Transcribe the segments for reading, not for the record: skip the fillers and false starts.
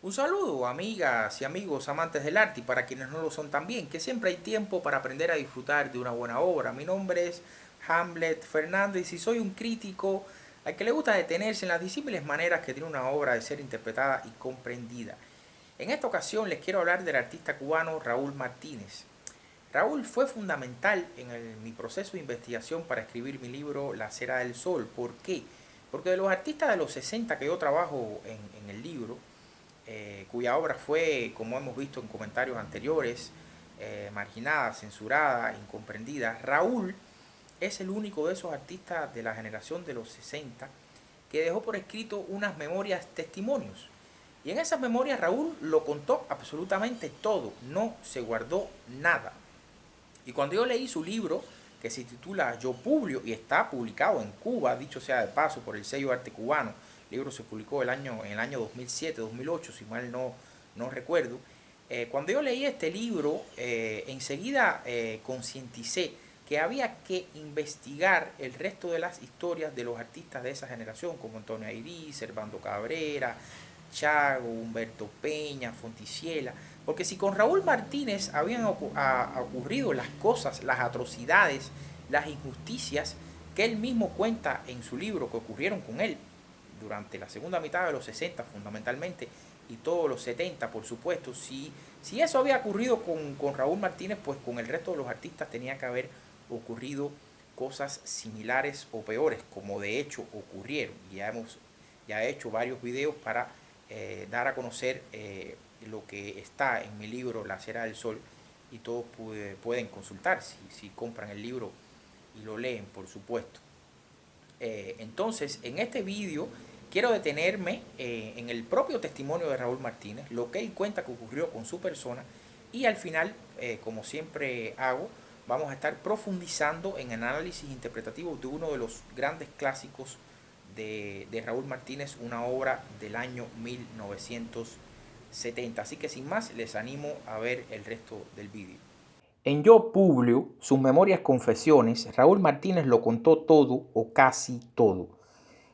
Un saludo, amigas y amigos amantes del arte y para quienes no lo son también, que siempre hay tiempo para aprender a disfrutar de una buena obra. Mi nombre es Hamlet Fernández y soy un crítico al que le gusta detenerse en las disímiles maneras que tiene una obra de ser interpretada y comprendida. En esta ocasión les quiero hablar del artista cubano Raúl Martínez. Raúl fue fundamental en mi proceso de investigación para escribir mi libro La Cera del Sol. ¿Por qué? Porque de los artistas de los 60 que yo trabajo en el libro, cuya obra fue, como hemos visto en comentarios anteriores, marginada, censurada, incomprendida, Raúl es el único de esos artistas de la generación de los 60 que dejó por escrito unas memorias testimonios. Y en esas memorias Raúl lo contó absolutamente todo, no se guardó nada. Y cuando yo leí su libro, que se titula Yo Publio y está publicado en Cuba, dicho sea de paso, por el sello Arte Cubano, el libro se publicó en el año 2007, 2008, si mal no recuerdo. Cuando yo leí este libro, enseguida concienticé que había que investigar el resto de las historias de los artistas de esa generación, como Antonio Ayrí, Servando Cabrera, Chago, Humberto Peña, Fonticiela, porque si con Raúl Martínez habían ocurrido las cosas, las atrocidades, las injusticias que él mismo cuenta en su libro que ocurrieron con él durante la segunda mitad de los 60 fundamentalmente y todos los 70 por supuesto, si eso había ocurrido con Raúl Martínez, pues con el resto de los artistas tenía que haber ocurrido cosas similares o peores, como de hecho ocurrieron. Ya he hecho varios videos para dar a conocer lo que está en mi libro La Cera del Sol y todos pueden consultar si compran el libro y lo leen, por supuesto. Entonces, en este vídeo quiero detenerme en el propio testimonio de Raúl Martínez, lo que él cuenta que ocurrió con su persona y al final, como siempre hago, vamos a estar profundizando en el análisis interpretativo de uno de los grandes clásicos de Raúl Martínez, una obra del año 1970. Así que sin más, les animo a ver el resto del vídeo. En Yo Publio, sus memorias confesiones, Raúl Martínez lo contó todo o casi todo.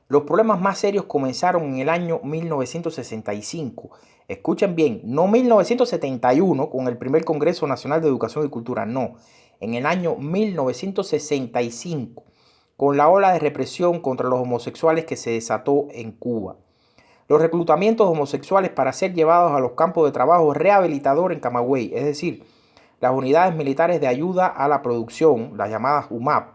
Los problemas más serios comenzaron en el año 1965. Escuchen bien, no 1971 con el primer Congreso Nacional de Educación y Cultura, no. En el año 1965, con la ola de represión contra los homosexuales que se desató en Cuba. Los reclutamientos homosexuales para ser llevados a los campos de trabajo rehabilitador en Camagüey, es decir, las unidades militares de ayuda a la producción, las llamadas UMAP,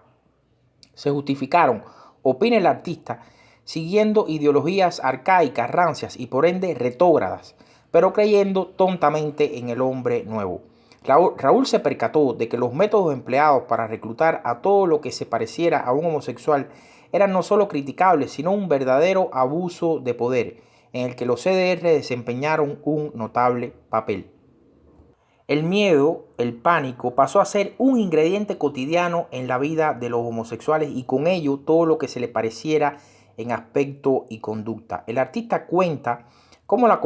se justificaron, opina el artista, siguiendo ideologías arcaicas, rancias y por ende retrógradas, pero creyendo tontamente en el hombre nuevo. Raúl se percató de que los métodos empleados para reclutar a todo lo que se pareciera a un homosexual eran no solo criticables, sino un verdadero abuso de poder, en el que los CDR desempeñaron un notable papel. El miedo, el pánico, pasó a ser un ingrediente cotidiano en la vida de los homosexuales y con ello todo lo que se le pareciera en aspecto y conducta. El artista cuenta cómo la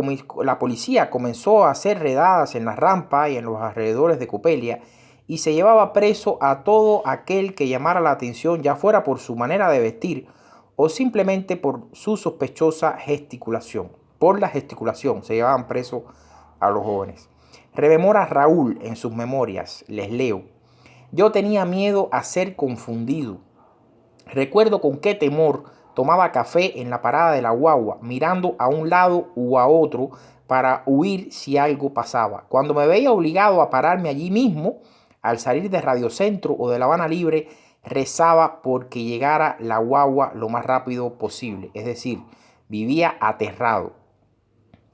policía comenzó a hacer redadas en las rampas y en los alrededores de Copelia y se llevaba preso a todo aquel que llamara la atención, ya fuera por su manera de vestir o simplemente por su sospechosa gesticulación. Por la gesticulación se llevaban presos a los jóvenes. Rememora Raúl en sus memorias, les leo. Yo tenía miedo a ser confundido. Recuerdo con qué temor tomaba café en la parada de la guagua, mirando a un lado u a otro para huir si algo pasaba. Cuando me veía obligado a pararme allí mismo, al salir de Radio Centro o de La Habana Libre, rezaba porque llegara la guagua lo más rápido posible. Es decir, vivía aterrado,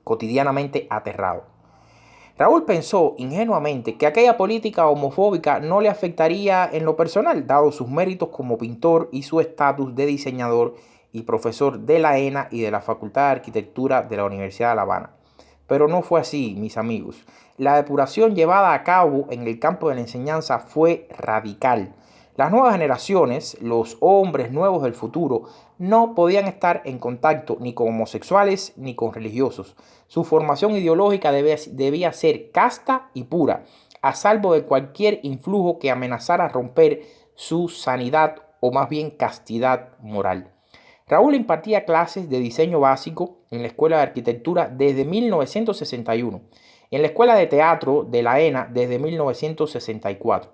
cotidianamente aterrado. Raúl pensó ingenuamente que aquella política homofóbica no le afectaría en lo personal, dado sus méritos como pintor y su estatus de diseñador y profesor de la ENA y de la Facultad de Arquitectura de la Universidad de La Habana. Pero no fue así, mis amigos. La depuración llevada a cabo en el campo de la enseñanza fue radical. Las nuevas generaciones, los hombres nuevos del futuro, no podían estar en contacto ni con homosexuales ni con religiosos. Su formación ideológica debía ser casta y pura, a salvo de cualquier influjo que amenazara romper su sanidad o más bien castidad moral. Raúl impartía clases de diseño básico en la Escuela de Arquitectura desde 1961, en la Escuela de Teatro de la ENA desde 1964.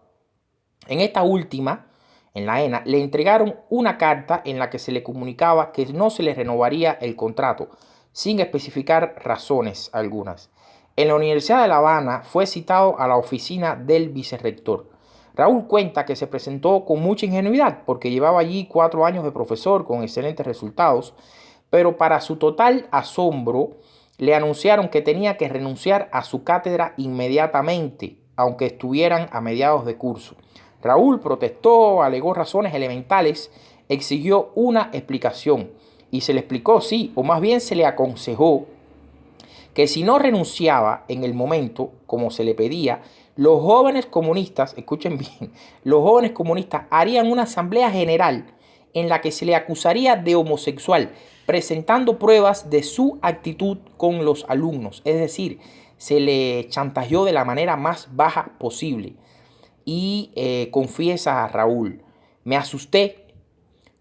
En esta última, en la ENA, le entregaron una carta en la que se le comunicaba que no se le renovaría el contrato, sin especificar razones algunas. En la Universidad de La Habana fue citado a la oficina del vicerrector. Raúl cuenta que se presentó con mucha ingenuidad porque llevaba allí 4 años de profesor con excelentes resultados, pero para su total asombro le anunciaron que tenía que renunciar a su cátedra inmediatamente, aunque estuvieran a mediados de curso. Raúl protestó, alegó razones elementales, exigió una explicación y se le explicó, sí, o más bien se le aconsejó que si no renunciaba en el momento, como se le pedía, los jóvenes comunistas, escuchen bien, los jóvenes comunistas harían una asamblea general en la que se le acusaría de homosexual, presentando pruebas de su actitud con los alumnos. Es decir, se le chantajeó de la manera más baja posible. Y confiesa a Raúl, me asusté.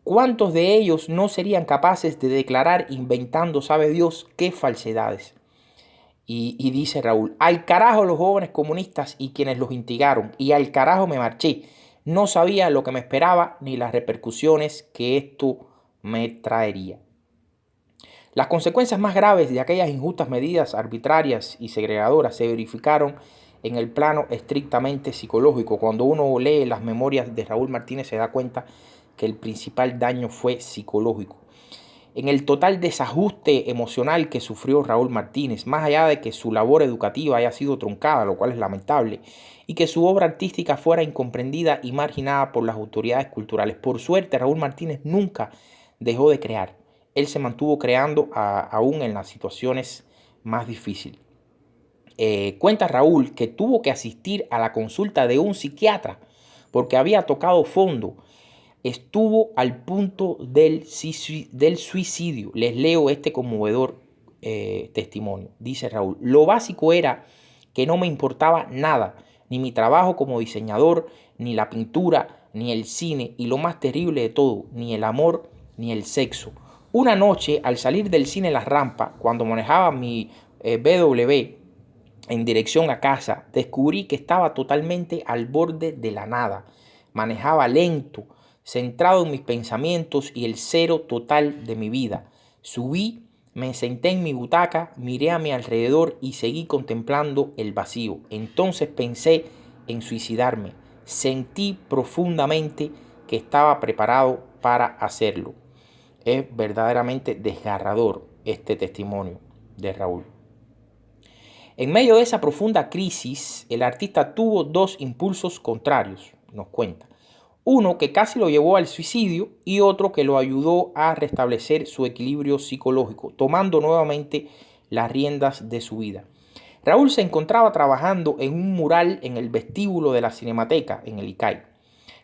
¿Cuántos de ellos no serían capaces de declarar inventando, sabe Dios, qué falsedades? Y dice Raúl, al carajo los jóvenes comunistas y quienes los instigaron, y al carajo me marché. No sabía lo que me esperaba ni las repercusiones que esto me traería. Las consecuencias más graves de aquellas injustas medidas arbitrarias y segregadoras se verificaron en el plano estrictamente psicológico. Cuando uno lee las memorias de Raúl Martínez se da cuenta que el principal daño fue psicológico. En el total desajuste emocional que sufrió Raúl Martínez, más allá de que su labor educativa haya sido truncada, lo cual es lamentable, y que su obra artística fuera incomprendida y marginada por las autoridades culturales. Por suerte, Raúl Martínez nunca dejó de crear. Él se mantuvo creando aún en las situaciones más difíciles. Cuenta Raúl que tuvo que asistir a la consulta de un psiquiatra porque había tocado fondo. Estuvo al punto del suicidio. Les leo este conmovedor testimonio. Dice Raúl, lo básico era que no me importaba nada, ni mi trabajo como diseñador, ni la pintura, ni el cine, y lo más terrible de todo, ni el amor, ni el sexo. Una noche, al salir del cine Las Rampas, cuando manejaba mi BW en dirección a casa, descubrí que estaba totalmente al borde de la nada. Manejaba lento, centrado en mis pensamientos y el cero total de mi vida. Subí, me senté en mi butaca, miré a mi alrededor y seguí contemplando el vacío. Entonces pensé en suicidarme. Sentí profundamente que estaba preparado para hacerlo. Es verdaderamente desgarrador este testimonio de Raúl. En medio de esa profunda crisis, el artista tuvo 2 impulsos contrarios, nos cuenta. Uno que casi lo llevó al suicidio y otro que lo ayudó a restablecer su equilibrio psicológico, tomando nuevamente las riendas de su vida. Raúl se encontraba trabajando en un mural en el vestíbulo de la Cinemateca, en el ICAI.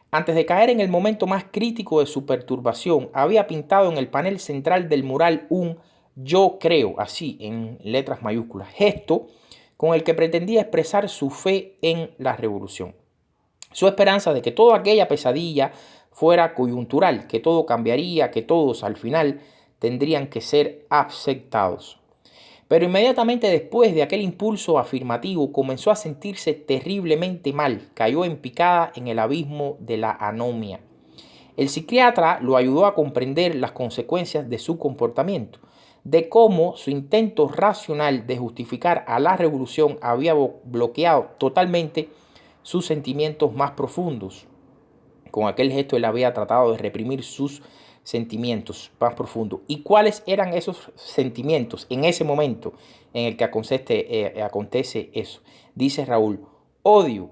Antes de caer en el momento más crítico de su perturbación, había pintado en el panel central del mural un "yo creo", así en letras mayúsculas, gesto con el que pretendía expresar su fe en la revolución. Su esperanza de que toda aquella pesadilla fuera coyuntural, que todo cambiaría, que todos al final tendrían que ser aceptados. Pero inmediatamente después de aquel impulso afirmativo comenzó a sentirse terriblemente mal, cayó en picada en el abismo de la anomia. El psiquiatra lo ayudó a comprender las consecuencias de su comportamiento, de cómo su intento racional de justificar a la revolución había bloqueado totalmente sus sentimientos más profundos. Con aquel gesto él había tratado de reprimir sus sentimientos más profundos. ¿Y cuáles eran esos sentimientos en ese momento en el que acontece eso? Dice Raúl, odio,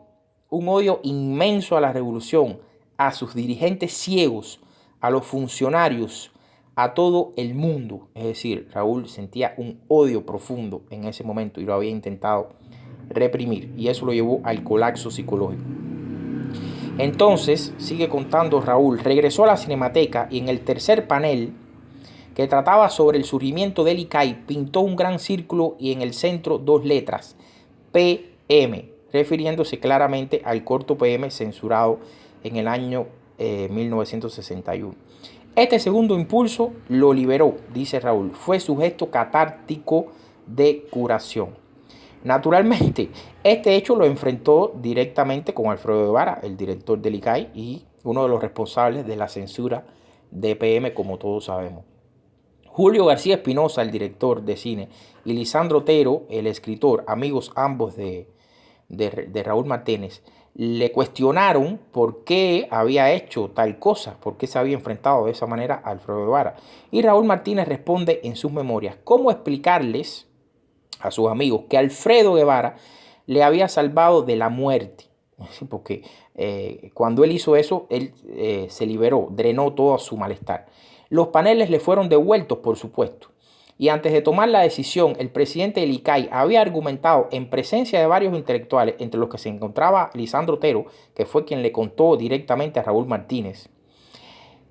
un odio inmenso a la revolución, a sus dirigentes ciegos, a los funcionarios, a todo el mundo. Es decir, Raúl sentía un odio profundo en ese momento y lo había intentado reprimir, y eso lo llevó al colapso psicológico. Entonces, sigue contando Raúl, regresó a la Cinemateca y en el tercer panel, que trataba sobre el surgimiento del ICAI, pintó un gran círculo y en el centro 2 letras, PM, refiriéndose claramente al corto PM censurado en el año 1961. Este segundo impulso lo liberó, dice Raúl. Fue su gesto catártico de curación. Naturalmente, este hecho lo enfrentó directamente con Alfredo Guevara, el director del ICAI y uno de los responsables de la censura de EPM, como todos sabemos. Julio García Espinosa, el director de cine, y Lisandro Otero, el escritor, amigos ambos de Raúl Martínez, le cuestionaron por qué había hecho tal cosa, por qué se había enfrentado de esa manera a Alfredo Guevara. Y Raúl Martínez responde en sus memorias cómo explicarles a sus amigos que Alfredo Guevara le había salvado de la muerte. Porque cuando él hizo eso, él se liberó, drenó todo su malestar. Los paneles le fueron devueltos, por supuesto. Y antes de tomar la decisión, el presidente del ICAI había argumentado en presencia de varios intelectuales, entre los que se encontraba Lisandro Otero, que fue quien le contó directamente a Raúl Martínez,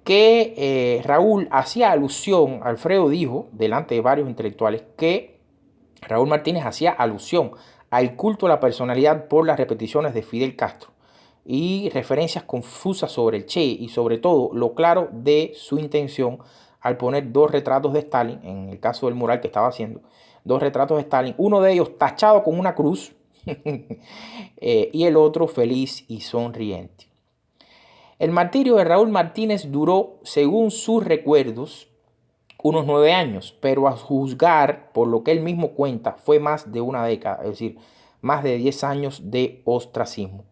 que Raúl hacía alusión, Alfredo dijo, delante de varios intelectuales, que Raúl Martínez hacía alusión al culto a la personalidad por las repeticiones de Fidel Castro y referencias confusas sobre el Che y sobre todo lo claro de su intención al poner dos retratos de Stalin, en el caso del mural que estaba haciendo, dos retratos de Stalin, uno de ellos tachado con una cruz y el otro feliz y sonriente. El martirio de Raúl Martínez duró, según sus recuerdos, unos 9 años, pero a juzgar por lo que él mismo cuenta, fue más de una década, es decir, más de 10 años de ostracismo.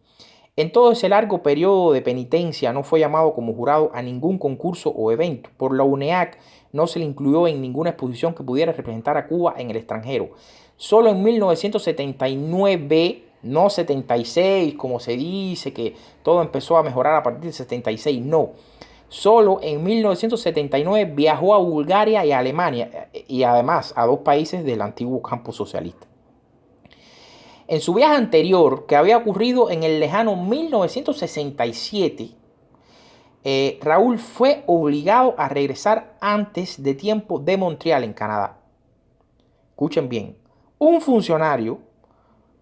En todo ese largo periodo de penitencia no fue llamado como jurado a ningún concurso o evento. Por la UNEAC no se le incluyó en ninguna exposición que pudiera representar a Cuba en el extranjero. Solo en 1979, no 76, como se dice, que todo empezó a mejorar a partir de 76, no. Solo en 1979 viajó a Bulgaria y a Alemania y además a dos países del antiguo campo socialista. En su viaje anterior, que había ocurrido en el lejano 1967, Raúl fue obligado a regresar antes de tiempo de Montreal, en Canadá. Escuchen bien, un funcionario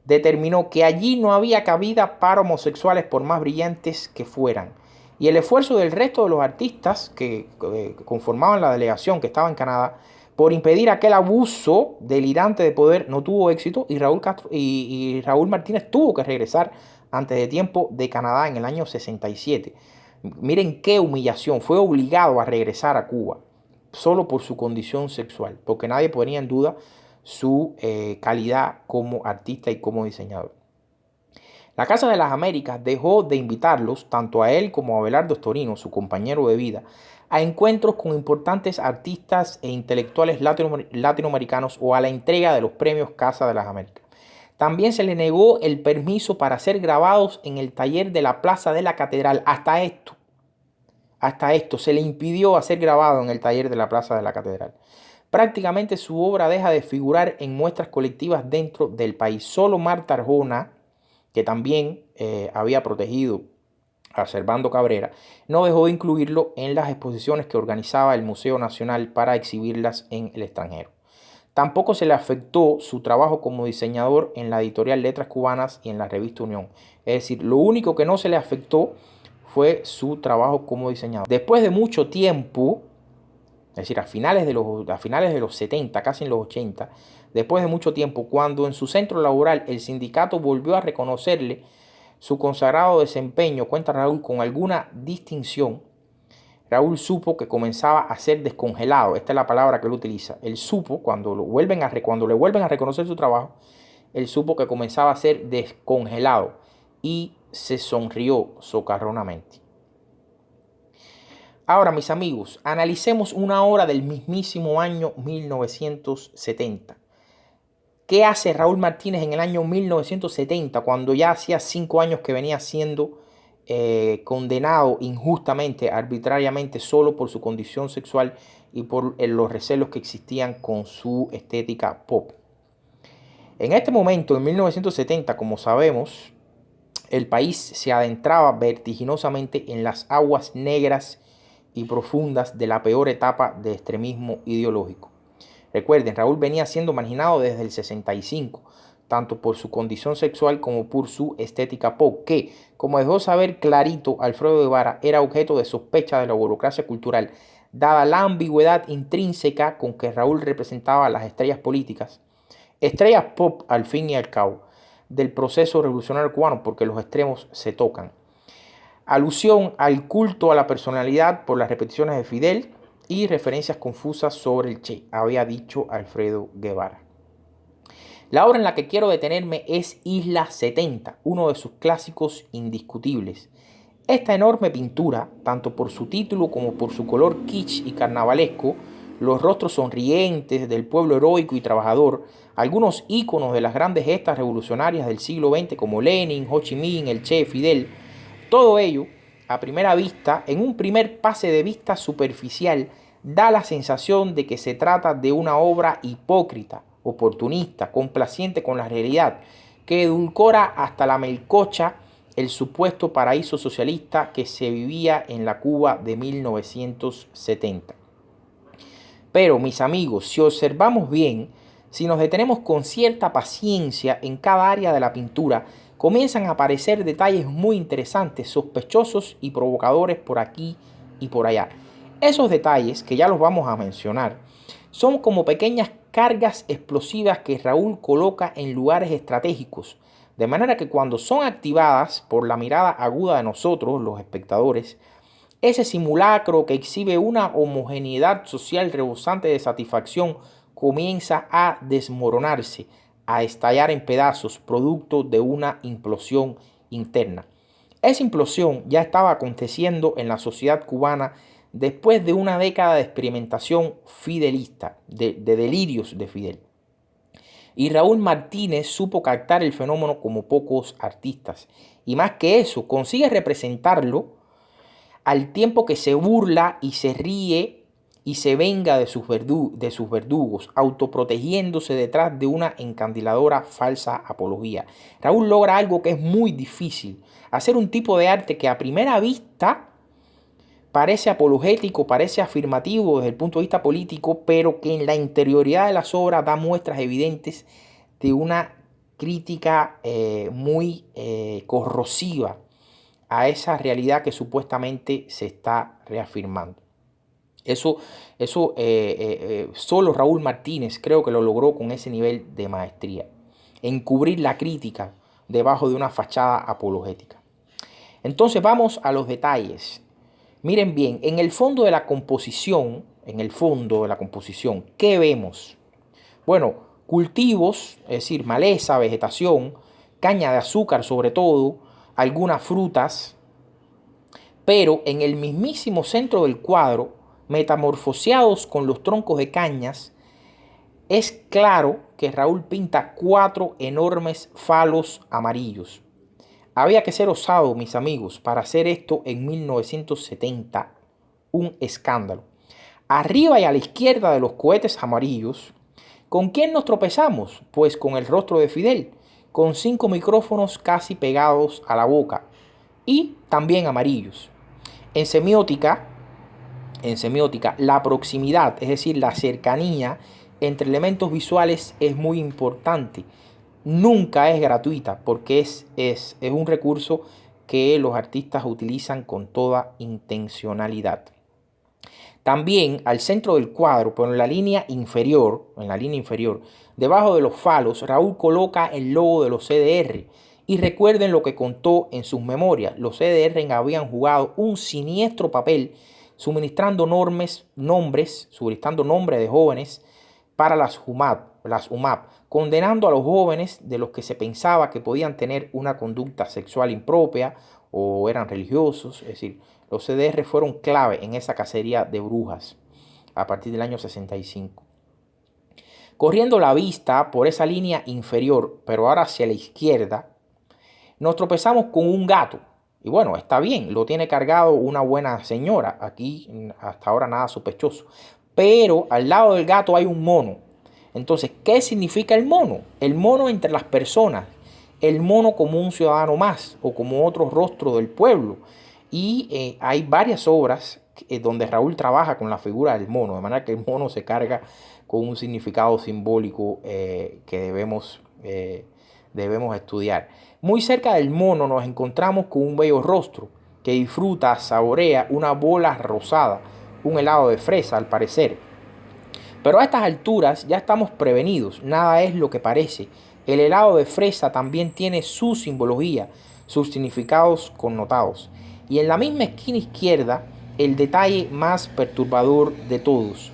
determinó que allí no había cabida para homosexuales por más brillantes que fueran. Y el esfuerzo del resto de los artistas que conformaban la delegación que estaba en Canadá por impedir aquel abuso delirante de poder no tuvo éxito y Raúl Martínez tuvo que regresar antes de tiempo de Canadá en el año 67. Miren qué humillación, fue obligado a regresar a Cuba solo por su condición sexual, porque nadie ponía en duda su calidad como artista y como diseñador. La Casa de las Américas dejó de invitarlos, tanto a él como a Abelardo Estorino, su compañero de vida, a encuentros con importantes artistas e intelectuales latinoamericanos o a la entrega de los premios Casa de las Américas. También se le negó el permiso para ser grabados en el taller de la Plaza de la Catedral. Hasta esto, se le impidió hacer grabado en el taller de la Plaza de la Catedral. Prácticamente su obra deja de figurar en muestras colectivas dentro del país. Solo Marta Arjona, que también había protegido a Servando Cabrera, no dejó de incluirlo en las exposiciones que organizaba el Museo Nacional para exhibirlas en el extranjero. Tampoco se le afectó su trabajo como diseñador en la editorial Letras Cubanas y en la revista Unión. Es decir, lo único que no se le afectó fue su trabajo como diseñador. Después de mucho tiempo, es decir, a finales de los 70, casi en los 80, después de mucho tiempo, cuando en su centro laboral el sindicato volvió a reconocerle su consagrado desempeño, cuenta Raúl, con alguna distinción, Raúl supo que comenzaba a ser descongelado. Esta es la palabra que él utiliza. Él supo, cuando le vuelven a reconocer su trabajo, él supo que comenzaba a ser descongelado y se sonrió socarronamente. Ahora, mis amigos, analicemos una hora del mismísimo año 1970. ¿Qué hace Raúl Martínez en el año 1970, cuando ya hacía 5 años que venía siendo condenado injustamente, arbitrariamente, solo por su condición sexual y por los recelos que existían con su estética pop? En este momento, en 1970, como sabemos, el país se adentraba vertiginosamente en las aguas negras y profundas de la peor etapa de extremismo ideológico. Recuerden, Raúl venía siendo marginado desde el 65, tanto por su condición sexual como por su estética pop, que, como dejó saber clarito Alfredo Guevara, era objeto de sospecha de la burocracia cultural dada la ambigüedad intrínseca con que Raúl representaba a las estrellas políticas, estrellas pop al fin y al cabo, del proceso revolucionario cubano, porque los extremos se tocan. Alusión al culto a la personalidad por las repeticiones de Fidel y referencias confusas sobre el Che, había dicho Alfredo Guevara. La obra en la que quiero detenerme es Isla 70, uno de sus clásicos indiscutibles. Esta enorme pintura, tanto por su título como por su color kitsch y carnavalesco, los rostros sonrientes del pueblo heroico y trabajador, algunos íconos de las grandes gestas revolucionarias del siglo XX como Lenin, Ho Chi Minh, el Che, Fidel, todo ello, a primera vista, en un primer pase de vista superficial, da la sensación de que se trata de una obra hipócrita, oportunista, complaciente con la realidad, que edulcora hasta la melcocha el supuesto paraíso socialista que se vivía en la Cuba de 1970. Pero, mis amigos, si observamos bien, si nos detenemos con cierta paciencia en cada área de la pintura, comienzan a aparecer detalles muy interesantes, sospechosos y provocadores por aquí y por allá. Esos detalles, que ya los vamos a mencionar, son como pequeñas cargas explosivas que Raúl coloca en lugares estratégicos, de manera que cuando son activadas por la mirada aguda de nosotros, los espectadores, ese simulacro que exhibe una homogeneidad social rebosante de satisfacción comienza a desmoronarse, a estallar en pedazos, producto de una implosión interna. Esa implosión ya estaba aconteciendo en la sociedad cubana después de una década de experimentación fidelista, de delirios de Fidel. Y Raúl Martínez supo captar el fenómeno como pocos artistas. Y más que eso, consigue representarlo al tiempo que se burla y se ríe y se venga de sus verdugos, autoprotegiéndose detrás de una encandiladora falsa apología. Raúl logra algo que es muy difícil, hacer un tipo de arte que a primera vista parece apologético, parece afirmativo desde el punto de vista político, pero que en la interioridad de las obras da muestras evidentes de una crítica muy corrosiva a esa realidad que supuestamente se está reafirmando. Eso solo Raúl Martínez creo que lo logró con ese nivel de maestría, encubrir la crítica debajo de una fachada apologética. Entonces vamos a los detalles. Miren bien, en el fondo de la composición, ¿qué vemos? Bueno, cultivos, es decir, maleza, vegetación, caña de azúcar sobre todo, algunas frutas, pero en el mismísimo centro del cuadro, metamorfoseados con los troncos de cañas, es claro que Raúl pinta 4 enormes falos amarillos. Había que ser osado, mis amigos, para hacer esto en 1970, un escándalo. Arriba y a la izquierda de los cohetes amarillos, ¿con quién nos tropezamos? Pues con el rostro de Fidel, con 5 micrófonos casi pegados a la boca y también amarillos. En semiótica, la proximidad, es decir, la cercanía entre elementos visuales es muy importante. Nunca es gratuita porque es un recurso que los artistas utilizan con toda intencionalidad. También al centro del cuadro, pero en la línea inferior, debajo de los falos, Raúl coloca el logo de los CDR. Y recuerden lo que contó en sus memorias. Los CDR habían jugado un siniestro papel suministrando nombres de jóvenes para las UMAP, condenando a los jóvenes de los que se pensaba que podían tener una conducta sexual impropia o eran religiosos. Es decir, los CDR fueron clave en esa cacería de brujas a partir del año 65. Corriendo la vista por esa línea inferior, pero ahora hacia la izquierda, nos tropezamos con un gato. Y bueno, está bien, lo tiene cargado una buena señora. Aquí hasta ahora nada sospechoso. Pero al lado del gato hay un mono. Entonces, ¿qué significa el mono? El mono entre las personas. El mono como un ciudadano más o como otro rostro del pueblo. Y hay varias obras donde Raúl trabaja con la figura del mono. De manera que el mono se carga con un significado simbólico que debemos estudiar. Muy cerca del mono nos encontramos con un bello rostro que disfruta, saborea una bola rosada, un helado de fresa al parecer. Pero a estas alturas ya estamos prevenidos, nada es lo que parece. El helado de fresa también tiene su simbología, sus significados connotados. Y en la misma esquina izquierda, el detalle más perturbador de todos.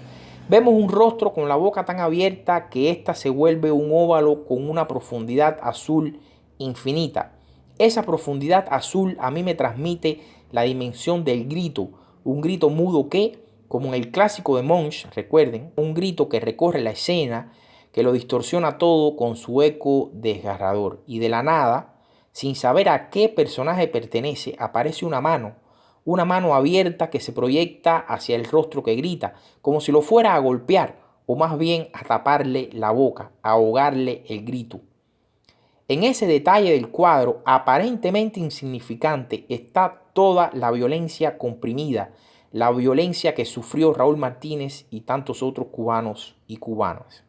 Vemos un rostro con la boca tan abierta que ésta se vuelve un óvalo con una profundidad azul infinita. Esa profundidad azul a mí me transmite la dimensión del grito, un grito mudo que, como en el clásico de Munch, recuerden, un grito que recorre la escena, que lo distorsiona todo con su eco desgarrador. Y de la nada, sin saber a qué personaje pertenece, aparece una mano abierta que se proyecta hacia el rostro que grita, como si lo fuera a golpear, o más bien a taparle la boca, a ahogarle el grito. En ese detalle del cuadro, aparentemente insignificante, está toda la violencia comprimida, la violencia que sufrió Raúl Martínez y tantos otros cubanos y cubanas.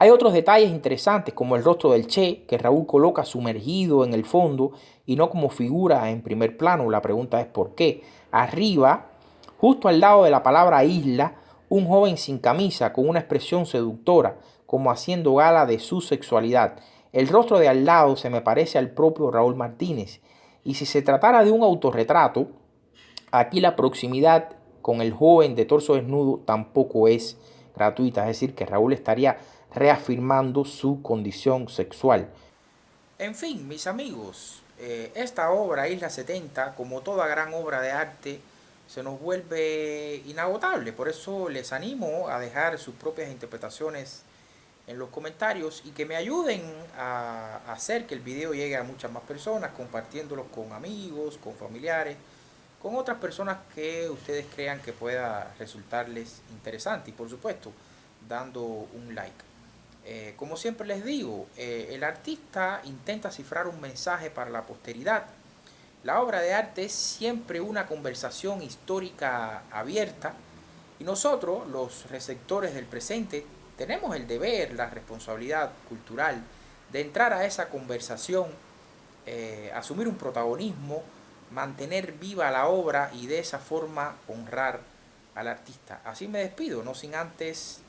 Hay otros detalles interesantes como el rostro del Che, que Raúl coloca sumergido en el fondo y no como figura en primer plano. La pregunta es ¿por qué? Arriba, justo al lado de la palabra isla, un joven sin camisa con una expresión seductora, como haciendo gala de su sexualidad. El rostro de al lado se me parece al propio Raúl Martínez. Y si se tratara de un autorretrato, aquí la proximidad con el joven de torso desnudo tampoco es gratuita, es decir, que Raúl estaría reafirmando su condición sexual. En fin, mis amigos, esta obra, Isla 70, como toda gran obra de arte, se nos vuelve inagotable. Por eso les animo a dejar sus propias interpretaciones en los comentarios y que me ayuden a hacer que el video llegue a muchas más personas, compartiéndolos con amigos, con familiares, con otras personas que ustedes crean que pueda resultarles interesante y por supuesto dando un like. Como siempre les digo, el artista intenta cifrar un mensaje para la posteridad. La obra de arte es siempre una conversación histórica abierta y nosotros, los receptores del presente, tenemos el deber, la responsabilidad cultural de entrar a esa conversación, asumir un protagonismo, mantener viva la obra y de esa forma honrar al artista. Así me despido, no sin antes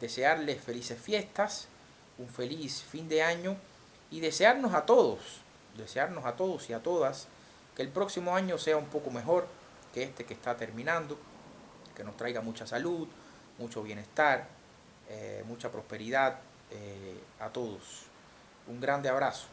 desearles felices fiestas, un feliz fin de año y desearnos a todos y a todas que el próximo año sea un poco mejor que este que está terminando, que nos traiga mucha salud, mucho bienestar, mucha prosperidad a todos. Un grande abrazo.